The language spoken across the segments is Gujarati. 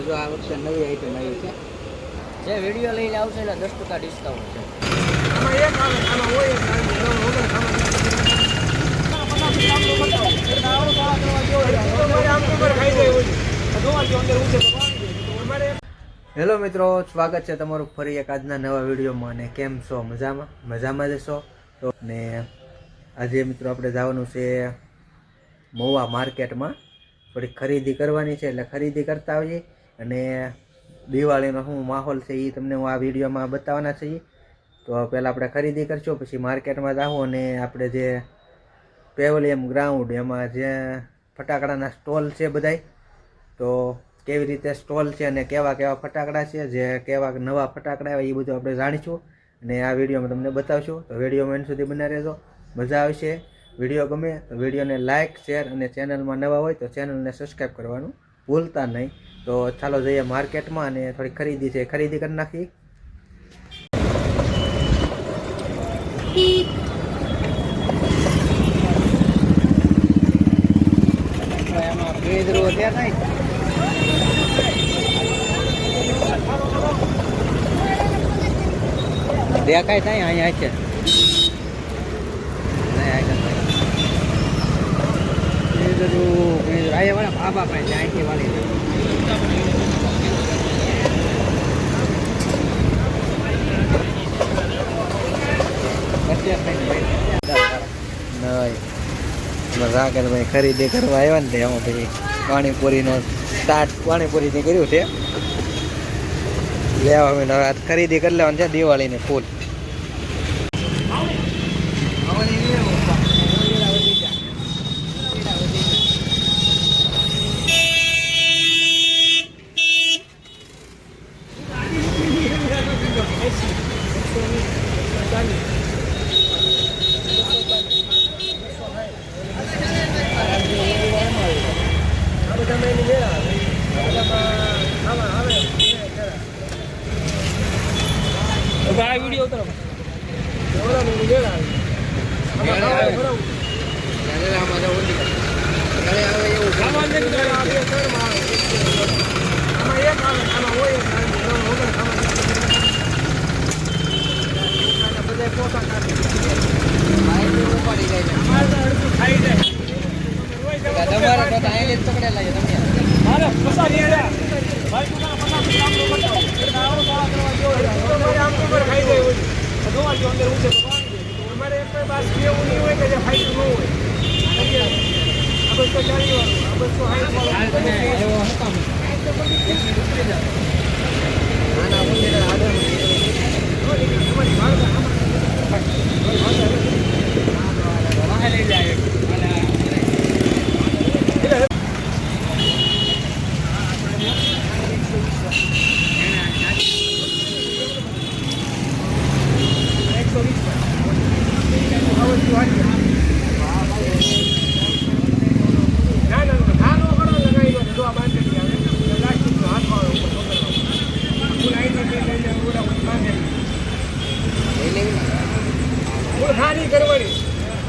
જો આ વખતે નવી આઈટમ આવી છે. જે વિડીયો લઈને આવશે ને 10% ડિસ્કાઉન્ટ છે. હેલો મિત્રો, સ્વાગત છે તમારું ફરી એક આજના નવા વિડીયોમાં. અને કેમ છો? મજામાં જશો તો. ને આજે મિત્રો આપણે જવાનું છે મહુવા માર્કેટમાં, થોડી ખરીદી કરવાની છે, એટલે ખરીદી કરતા આવીએ. અને દિવાળીનો શું માહોલ છે એ તમને હું આ વિડીયોમાં બતાવવાના છીએ. તો પહેલાં આપણે ખરીદી કરશું, પછી માર્કેટમાં જાઉં અને આપણે જે પેવેલિયમ ગ્રાઉન્ડ એમાં જે ફટાકડાના સ્ટોલ છે બધાય, તો કેવી રીતે સ્ટોલ છે અને કેવા કેવા ફટાકડા છે, જે કેવા નવા ફટાકડા આવે એ બધું આપણે જાણીશું અને આ વિડીયોમાં તમને બતાવશું. તો વિડીયોમાં એન્ડ સુધી બના રહેજો, મજા આવશે. વિડીયો ગમે તો વિડીયોને લાઇક, શેર અને ચેનલમાં નવા હોય તો ચેનલને સબસ્ક્રાઈબ કરવાનું ભૂલતા નહીં. તો ચાલો જઈએ માર્કેટમાં અને થોડી ખરીદી છે, ખરીદી કરી નાખી. દેખાય થાય અહીંયા છે બાબા પાસે અહીંથી વાળી ભાઈ ખરીદી કરવા આવ્યા ને એમાં પછી પાણીપુરીનો સ્ટાર્ટ પાણીપુરીથી કર્યું છે. લેવા હવે ખરીદી કરી લેવાની છે દિવાળીની ફૂલ. વિડીયો ઉતરો કરવાની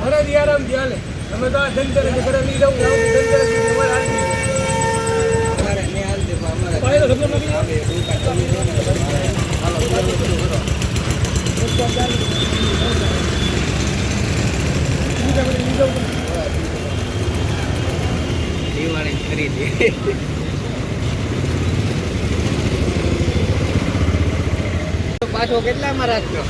હરદી આરામ ધ્યાને અમે તો આ ધનતેરસ ઘરે લઈ જાઉં ધનતેરસ દિવાળી ખરીદી પાછો કેટલામાં રાખજો?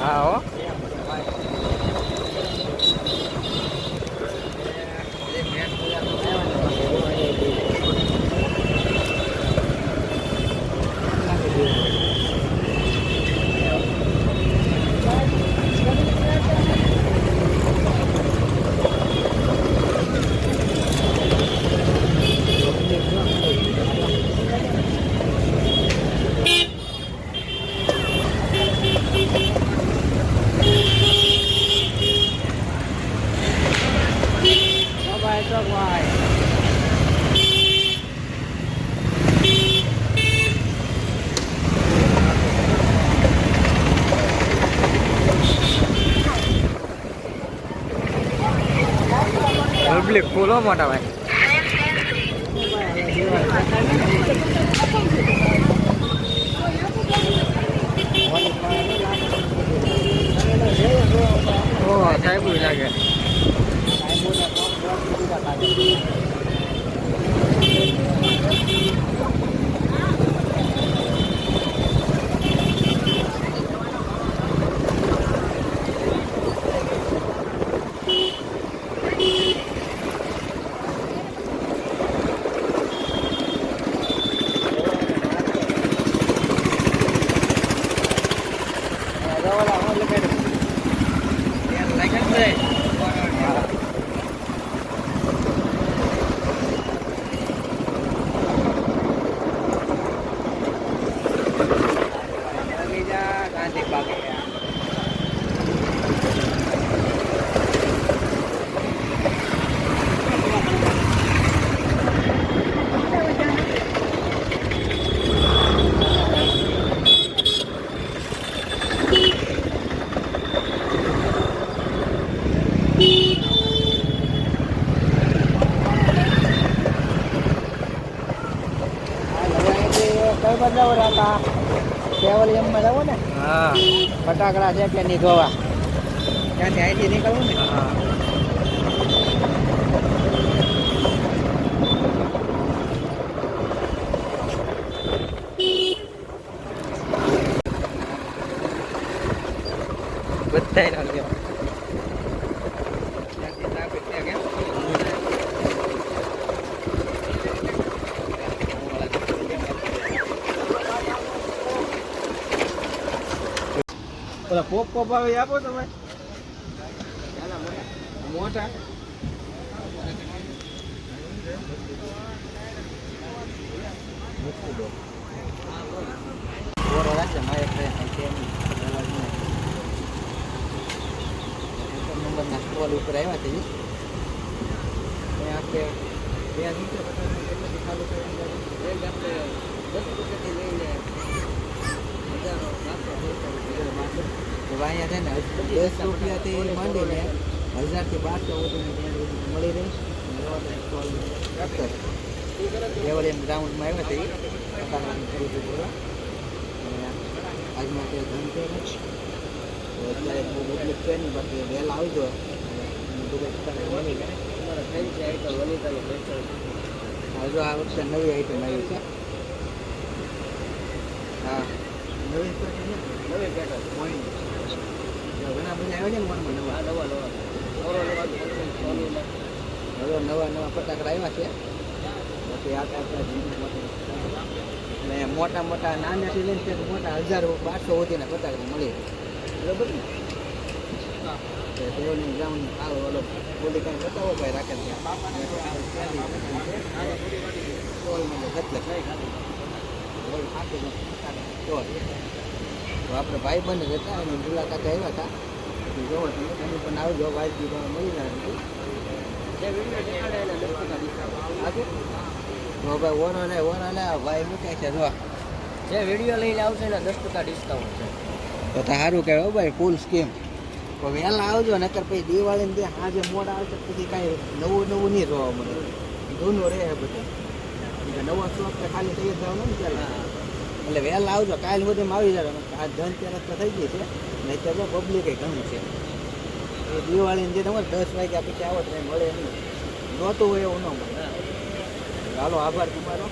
હા પબ્લિક ફૂલો મોટા ભાઈ. ઓહ સાહેબ લાગે. કઈ બદલાવ હતા કેવલ એમમાં જવું ને હા ફટાકડા છે કે નહીં જોવા ત્યાંથી અહીંથી નીકળવું ને હા. બધાય નો લ્યો. ત્યાંથી ટ્રાફિક છે કેમ પેલા પોપ પોપ આવે એ આપો તમે. મોટા ઓરો રાખજે મારે નંબરના સ્ટોલ ઉપર આવ્યા છે આખે બે નીચે કેટલાથી ચાલુ કરીને આપણે 10 રૂપિયાથી લઈને હજારો લાખો અહીંયા છે ને 10 રૂપિયાથી માંડીને 1000 થી 1200 સુધીની મળી રહી સ્ટોલ કેવલ એમ ગ્રાઉન્ડમાં આવ્યા છે પોતાનું શરૂ થયું બોલો આજમાં તે ધનતેરસ તો અત્યારે બહુ પબ્લિક છે નહીં બાકી વહેલા આવજો મળી જાય હજુ આ વખતે નવી આઈટમ આવી છે હા નવી નવી પેટર્ન ઘણા બધા આવ્યા છે ને મનમાં નવા હવે નવા નવા ફટાકડા આવ્યા છે બાકી આ અને મોટા મોટા નાનાથી લઈને મોટા 1000-1200 સુધીના ફટાકડા મળી બરાબર ને તેઓની ગ્રાઉન્ડ આવો ઓલો બોલી કાંઈ બતાવો ભાઈ રાખે તો આપણે ભાઈ બંધ હતા એની મુલાકાતે આવ્યા હતા જોવો તમે પણ આવજો વાજબી મળી જાય ભાઈ ઓનો લે ભાઈ મૂકે છે જો જે વિડીયો લઈને આવશે ને 10% ડિસ્કાઉન્ટ છે. તો સારું કહેવાય ભાઈ ફૂલ સ્કીમ તો વહેલા આવજો નકર પછી દિવાળીને ત્યાં આજે મોડા આવશે પછી કાંઈ નવું નહીં જોવા મળે જૂનું રહે બધું નવો સ્ટોક તો ખાલી થઈ જવાનું ને ત્યારે એટલે વહેલા આવજો કાલ સુધીમાં આવી જાય આ ધનતેરસ તો થઈ ગઈ છે નહીં તો પબ્લિક ઘણું છે એ દિવાળીને જે તમારે 10 વાગ્યા પછી આવો તો કંઈ મળે નહીં નહોતું હોય એવું ન મળે હાલો આભાર તમારો